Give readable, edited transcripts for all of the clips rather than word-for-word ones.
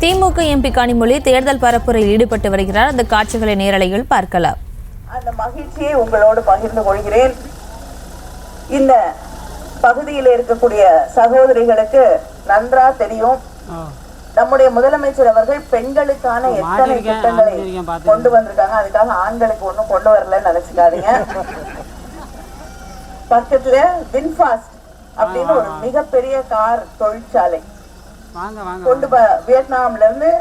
திமுக MP Kanimozhi தேர்தல் பரப்புரையில் ஈடுபட்டு வருகிறார். அந்த காட்சிகளை நேரலையில் பார்க்கலாம். அந்த மகிழ்ச்சியை உங்களோடு பகிர்ந்து கொள்கிறேன். இந்த பகுதியில் இருக்கக்கூடிய சகோதரிகளுக்கு நன்றா தெரியும், நம்முடைய முதலமைச்சர் அவர்கள் பெண்களுக்கான எத்தனை திட்டங்களை கொண்டு வந்திருக்காங்க. அதுக்காக ஆண்களுக்கு ஒண்ணும் கொண்டு வரலன்னு நினைச்சுக்காதீங்க. பக்கத்துல வின்ஃபாஸ்ட் அப்படின்னு ஒரு மிகப்பெரிய கார் தொழிற்சாலை வியட்நாம்ல இருந்து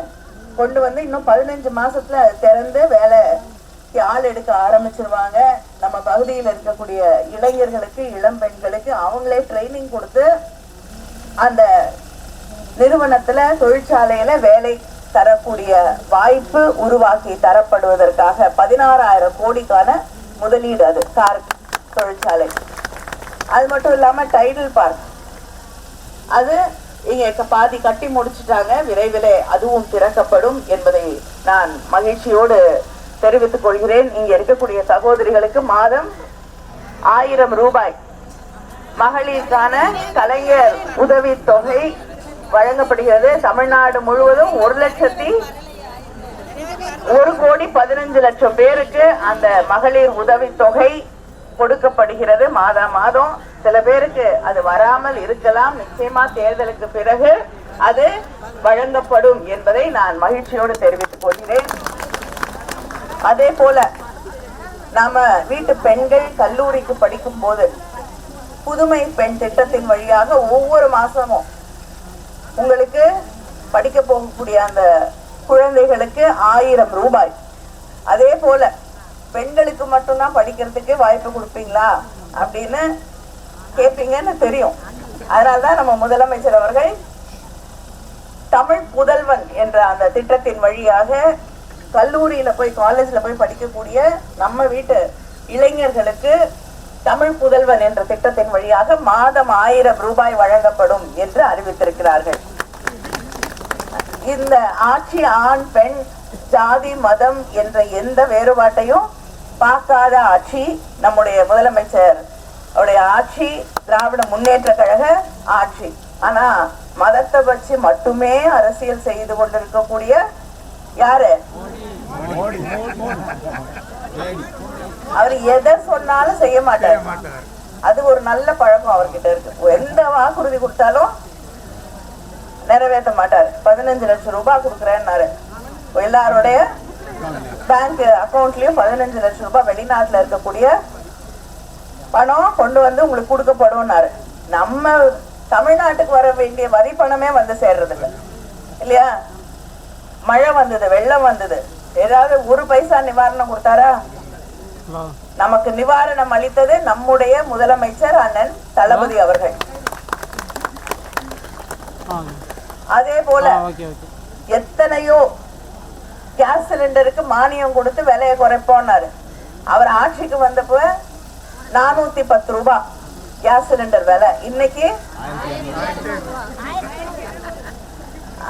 கொண்டு வந்து இன்னும் 15 மாசத்துல திறந்து வேலை ஆள் எடுக்க ஆரம்பிச்சிருவாங்க. நம்ம பகுதியில் இருக்கக்கூடிய இளைஞர்களுக்கு, இளம் பெண்களுக்கு அவங்களே ட்ரைனிங் கொடுத்து அந்த நிறுவனத்துல, தொழிற்சாலையில வேலை தரக்கூடிய வாய்ப்பு உருவாக்கி தரப்படுவதற்காக 16,000 கோடிக்கான முதலீடு. அது கார் தொழிற்சாலை. அது மட்டும் இல்லாம டைடல் பார்க், அது இங்க பாதி கட்டி முடிச்சுட்டாங்க. விரைவிலே அதுவும் திறக்கப்படும் என்பதை நான் மகிழ்ச்சியோடு தெரிவித்துக் கொள்கிறேன். இங்க இருக்கக்கூடிய சகோதரிகளுக்கு மாதம் 1000 ரூபாய் மகளிருக்கான கலைஞர் உதவி தொகை வழங்கப்படுகிறது. தமிழ்நாடு முழுவதும் 1,15,00,000 பேருக்கு அந்த மகளிர் உதவி தொகை கொடுக்கப்படுகிறது மாதம் மாதம். சில பேருக்கு அது வராமல் இருக்கலாம், நிச்சயமா தேர்தலுக்கு பிறகு அது வழங்கப்படும் என்பதை நான் மகிழ்ச்சியோடு தெரிவித்துக் கொள்கிறேன். அதே போல நாம வீட்டு பெண்கள் கல்லூரிக்கு படிக்கும் போது புதுமை பெண் திட்டத்தின் வழியாக ஒவ்வொரு மாசமும் உங்களுக்கு படிக்க போகக்கூடிய அந்த குழந்தைகளுக்கு 1000 ரூபாய். அதே போல பெண்களுக்கு மட்டும்தான் படிக்கிறதுக்கு வாய்ப்பு கொடுப்பீங்களா அப்படின்னு கேட்பீங்கன்னு தெரியும். அதனால்தான் நம்ம முதலமைச்சர் அவர்கள் தமிழ் புதல்வன் என்ற அந்த திட்டத்தின் வழியாக கல்லூரியில போய், காலேஜ்ல போய் படிக்கக்கூடிய நம்ம வீட்டு இளைஞர்களுக்கு தமிழ் புதல்வன் என்ற திட்டத்தின் வழியாக மாதம் 1000 ரூபாய் வழங்கப்படும் என்று அறிவித்திருக்கிறார்கள். இந்த ஆட்சி ஆண், பெண், ஜாதி, மதம் என்ற எந்த வேறுபாட்டையும் பார்க்காத ஆட்சி நம்முடைய முதலமைச்சர் ஆட்சி, திராவிட முன்னேற்ற கழக ஆட்சி. ஆனா மதத்தை வச்சு மட்டுமே அரசியல் செய்து கொண்டிருக்கக்கூடிய யாரு? அவர் எதை சொன்னாலும் செய்ய மாட்டார். அது ஒரு நல்ல பழக்கம் அவர்கிட்ட இருக்கு. எந்த வாக்குறுதி கொடுத்தாலும் நிறைவேற்ற மாட்டார். 15 லட்சம் ரூபாய் கொடுக்குறேன்னாரு. எல்லாருடைய பேங்க் அக்கௌண்ட்லயும் 15 லட்சம் ரூபாய் வெளிநாட்டுல இருக்கக்கூடிய பணம் கொண்டு வந்து உங்களுக்கு கொடுக்கப்படும். நம்ம தமிழ்நாட்டுக்கு வர வேண்டிய வரி பணமே வந்து சேர்றது இல்லை இல்லையா? மழை வந்தது, வெள்ளம் வந்தது, ஏதாவது ஒரு பைசா நிவாரணம் கொடுத்தாரா? நமக்கு நிவாரணம் அளித்தது நம்முடைய முதலமைச்சர் அண்ணன் தளபதி அவர்கள். அதே போல எத்தனையோ கேஸ் சிலிண்டருக்கு மானியம் கொடுத்து விலையை குறைப்போம்னாரு. அவர் ஆட்சிக்கு வந்தப்ப 410 ரூபாய் கேஸ் சிலிண்டர் விலை, இன்னைக்கு.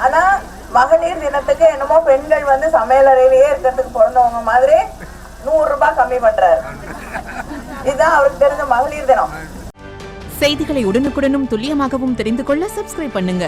ஆனா மகளிர் தினத்துக்கு என்னமோ பெண்கள் வந்து சமையலறையிலேயே இருக்கிறதுக்கு பிறந்தவங்க மாதிரி 100 ரூபாய் கம்மி பண்றாரு. இதுதான் அவருக்கு தெரிஞ்ச மகளிர் தினம். செய்திகளை உடனுக்குடனும் துல்லியமாகவும் தெரிந்து கொள்ள சப்ஸ்கிரைப் பண்ணுங்க.